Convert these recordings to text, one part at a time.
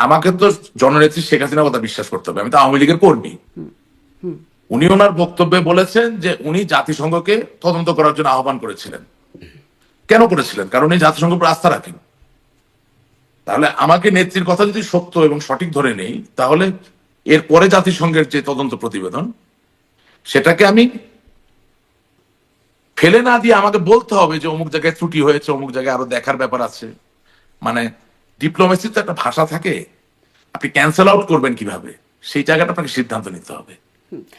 আমাকে তো জননেত্রী শেখ হাসিনার কথা বিশ্বাস করতে হবে, আমি তো আওয়ামী লীগের কর্মী। উনি ওনার বক্তব্যে বলেছেন যে উনি জাতিসংঘকে তদন্ত করার জন্য আহ্বান করেছিলেন। কেন করেছিলেন? কারণ উনি জাতিসংঘের উপর আস্থা রাখেন। তাহলে আমাকে নেত্রীর কথা যদি সত্য এবং সঠিক ধরে নেই, তাহলে এরপরে জাতিসংঘের যে তদন্ত প্রতিবেদন, সেটাকে আমি ফেলে না দিয়ে আমাকে বলতে হবে যে অমুক জায়গায় ত্রুটি হয়েছে, অমুক জায়গায় আরো দেখার ব্যাপার আছে। মানে ডিপ্লোমেসির তো একটা ভাষা থাকে, আপনি ক্যান্সেল আউট করবেন কিভাবে, সেই জায়গাটা আপনাকে সিদ্ধান্ত নিতে হবে।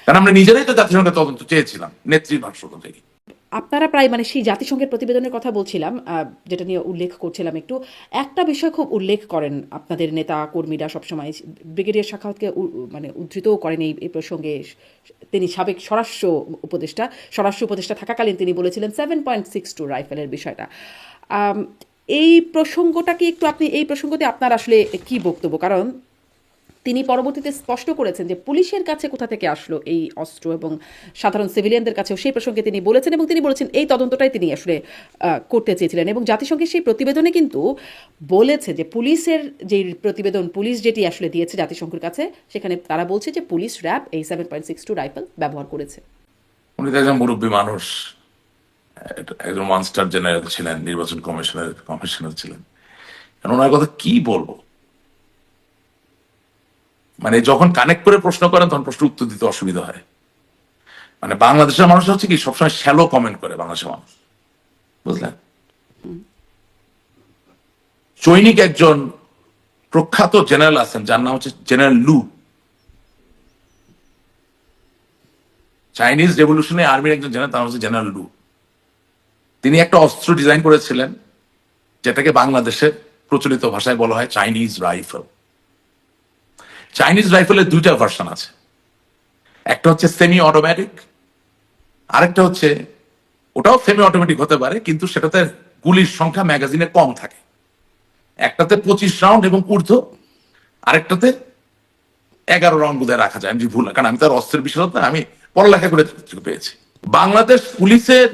কারণ আমরা নিজেরাই তো জাতিসংঘের তদন্ত চেয়েছিলাম নেত্রীর ভাষ্য অনুযায়ী। আপনারা প্রায় মানে সেই জাতিসংঘের প্রতিবেদনের কথা বলছিলাম, যেটা নিয়ে উল্লেখ করছিলাম একটু। একটা বিষয় খুব উল্লেখ করেন আপনাদের নেতা কর্মীরা সবসময়, ব্রিগেডিয়ার সাখাওয়াতকে মানে উদ্ধৃতও করেন এই প্রসঙ্গে। তিনি সাবেক স্বরাষ্ট্র উপদেষ্টা থাকাকালীন তিনি বলেছিলেন 7.62 রাইফেলের বিষয়টা। এই প্রসঙ্গটাকে একটু আপনি, এই প্রসঙ্গতে আপনার আসলে কি বক্তব্য? কারণ তিনি পরবর্তীতে স্পষ্ট করেছেন যে পুলিশের কাছে কোথা থেকে আসলো এই অস্ত্র, এবং সাধারণ সিভিলিয়ানদের কাছেও সেই প্রসঙ্গে তিনি বলেছেন, এবং তিনি বলেছেন এই তদন্তটাই তিনি আসলে করতে চেয়েছিলেন। এবং জাতিসংঘের সেই প্রতিবেদনে কিন্তু বলেছে যে পুলিশের যে প্রতিবেদন, পুলিশ যেটি আসলে দিয়েছে জাতিসংঘের কাছে, সেখানে তারা বলছে যে পুলিশ র্যাব এই 7.62 রাইফেল ব্যবহার করেছে। উনি তো একজন মুরব্বী মানুষ, একজন ওয়ান স্টার জেনারেল ছিলেন, নির্বাচন কমিশনার ছিলেন। ওনার কথা কি বলবো? মানে যখন কানেক্ট করে প্রশ্ন করেন তখন প্রশ্ন উত্তর দিতে অসুবিধা হয়। মানে বাংলাদেশের মানুষ হচ্ছে কি সবসময় শ্যালো কমেন্ট করে, বাংলাদেশের মানুষ, বুঝলেন? চৈনিক একজন প্রখ্যাত জেনারেল আছেন যার নাম হচ্ছে জেনারেল লু। চাইনিজ রেভলিউশনারি আর্মির একজন জেনারেল, তার নাম হচ্ছে জেনারেল লু। তিনি একটা অস্ত্র ডিজাইন করেছিলেন যেটাকে বাংলাদেশের প্রচলিত ভাষায় বলা হয় চাইনিজ রাইফেল। চাইনিজ রাইফেলের দুইটা ভার্সন আছে, একটা হচ্ছে সেমি অটোমেটিক, আরেকটা হচ্ছে ওটাও সেমি অটোমেটিক হতে পারে, কিন্তু সেটাতে গুলির সংখ্যা ম্যাগাজিনে কম থাকে। একটাতে 25 রাউন্ড এবং ঊর্ধ্ব, আরেকটাতে 11 রাউন্ড বোধহয় রাখা যায়, আমি ভুল না, কারণ আমি তার অস্ত্রের বিশেষজ্ঞ, আমি পড়ালেখা করে পেয়েছি। বাংলাদেশ পুলিশের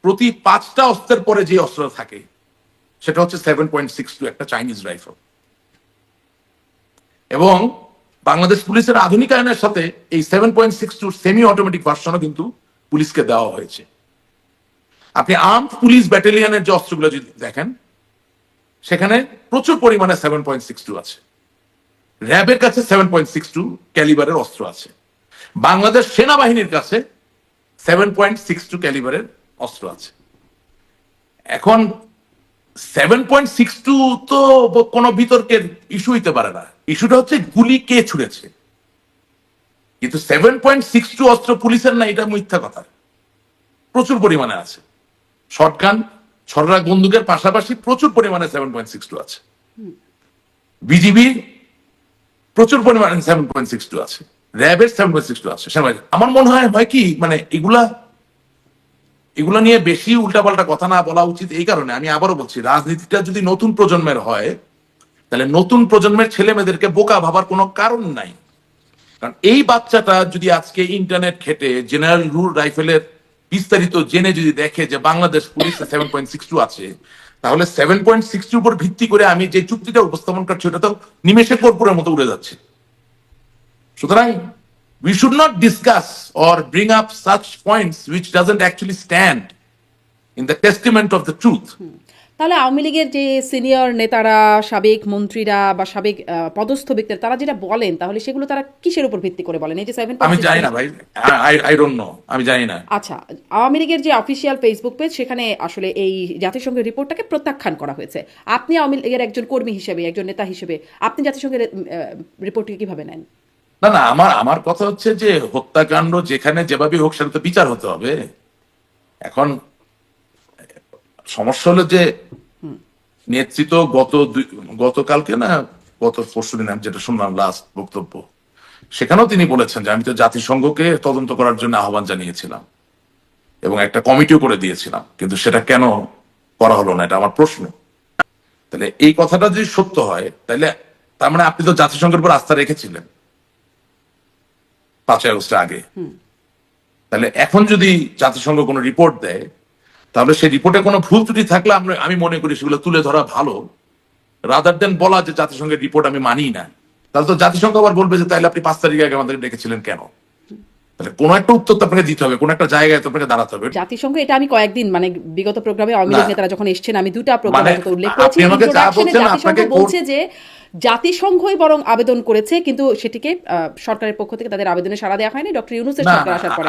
প্রতি 5টা অস্ত্রের পরে যে অস্ত্র থাকে সেটা হচ্ছে 7.62 একটা চাইনিজ রাইফেল। এবং বাংলাদেশ পুলিশের আধুনিকায়নের সাথে এই 7.62 সেমি অটোমেটিক ভার্সনও কিন্তু পুলিশকে দেওয়া হয়েছে। আপনি আর্মড পুলিশ ব্যাটালিয়নের যে অস্ত্রগুলো যদি দেখেন, সেখানে প্রচুর পরিমাণে 7.62 আছে। র্যাবের কাছে 7.62 ক্যালিবারের অস্ত্র আছে। বাংলাদেশ সেনাবাহিনীর কাছে 7.62 ক্যালিবারের অস্ত্র আছে। এখন 7.62 তো কোনো বিতর্কের ইস্যু হইতে পারে না, ইস্যুটা হচ্ছে গুলি কে ছুড়েছে। কিন্তু 7.62 অস্ত্র পুলিশের না, এটা মিথ্যা কথা। প্রচুর পরিমাণে আছে। শটগান, ছড়রা বন্দুকের পাশাপাশি প্রচুর পরিমাণে 7.62 আছে। বিজিবি প্রচুর পরিমাণে 7.62 আছে, র্যাবের 7.62 আছে। আমার মনে হয় কি, মানে এগুলা নিয়ে বেশি উল্টাপাল্টা কথা না বলা উচিত। এই কারণে আমি আবারও বলছি, রাজনীতিটা যদি নতুন প্রজন্মের হয়, তাহলে নতুন প্রজন্মের ছেলে মেয়েদেরকে বোকা ভাবার কোনো কারণ নাই। কারণ এই বাচ্চাটা যদি আজকে ইন্টারনেট ঘেটে জেনারেল রুল রাইফেলের বিস্তারিত জেনে যদি দেখে যে বাংলাদেশ পুলিশে 7.62 আছে, তাহলে 7.62 উপর ভিত্তি করে আমি যে চুক্তিটা উপস্থাপন করছি ওটা তো নিমেষে কর্পূরের মতো উড়ে যাচ্ছে। সুতরাং we should not discuss or bring up such points which doesn't actually stand in the testament of the truth. তাহলে আওয়ামী লীগের যে সিনিয়র নেতারা, সাবেক মন্ত্রীরা বা সাবেক পদস্থ ব্যক্তিরা, তারা যেটা বলেন, তাহলে সেগুলো তারা কিসের উপর ভিত্তি করে বলেন? এই যে 7.62, আমি জানি না ভাই, I don't know, আমি জানি না। আচ্ছা, আওয়ামী লীগের যে অফিসিয়াল ফেসবুক পেজ, সেখানে আসলে এই জাতিসংঘের রিপোর্টটাকে প্রত্যাখ্যান করা হয়েছে। আপনি আওয়ামী লীগের একজন কর্মী হিসেবে, একজন নেতা হিসেবে, আপনি জাতিসংঘের রিপোর্টকে কিভাবে নেন? না, আমার কথা হচ্ছে যে হত্যাকাণ্ড যেখানে যেভাবে হোক সেটা তো বিচার হতে হবে। এখন সমস্যা হলো যে নেতৃত্ব গতকালকে না, গত পরশুদিন আমি যেটা শুনলাম লাস্ট বক্তব্য, সেখানেও তিনি বলেছেন যে আমি তো জাতিসংঘকে তদন্ত করার জন্য আহ্বান জানিয়েছিলাম এবং একটা কমিটিও করে দিয়েছিলাম, কিন্তু সেটা কেন করা হলো না, এটা আমার প্রশ্ন। তাহলে এই কথাটা যদি সত্য হয়, তাহলে তার মানে আপনি তো জাতিসংঘের উপর আস্থা রেখেছিলেন 5 আগস্টের আগে। তাহলে এখন যদি জাতিসংঘ কোনো রিপোর্ট দেয়, তাহলে সেই রিপোর্টে কোনো ভুল ত্রুটি থাকলে আমি মনে করি সেগুলো তুলে ধরা ভালো, রাদার দেন বলা যে জাতিসংঘের রিপোর্ট আমি মানি না, তাহলে তো জাতিসংঘ আবার বলবে যে তাহলে আপনি 5 তারিখ আগে আমাদের ডেকেছিলেন কেন? তাহলে কোনো একটা উত্তর তো আপনাকে দিতে হবে, কোনো একটা জায়গায় তো আপনাকে দাঁড়াতে হবে। জাতিসংঘ এটা আমি কয়েকদিন মানে বিগত প্রোগ্রামে আওয়ামী লীগ না। নেতারা যখন এসেছেন আমি দুটা প্রোগ্রামে মানে উল্লেখ করেছি, আপনি আমাকে যা ইন্ট্রোডাকশনে বলছেন, জাতিসংঘ আপনাকে বলছে যে জাতিসংঘই বরং আবেদন করেছে, কিন্তু সেটিকে সরকারের পক্ষ থেকে তাদের আবেদনে সাড়া দেওয়া হয়নি ডক্টর ইউনূসের না, সরকার আসার পরে।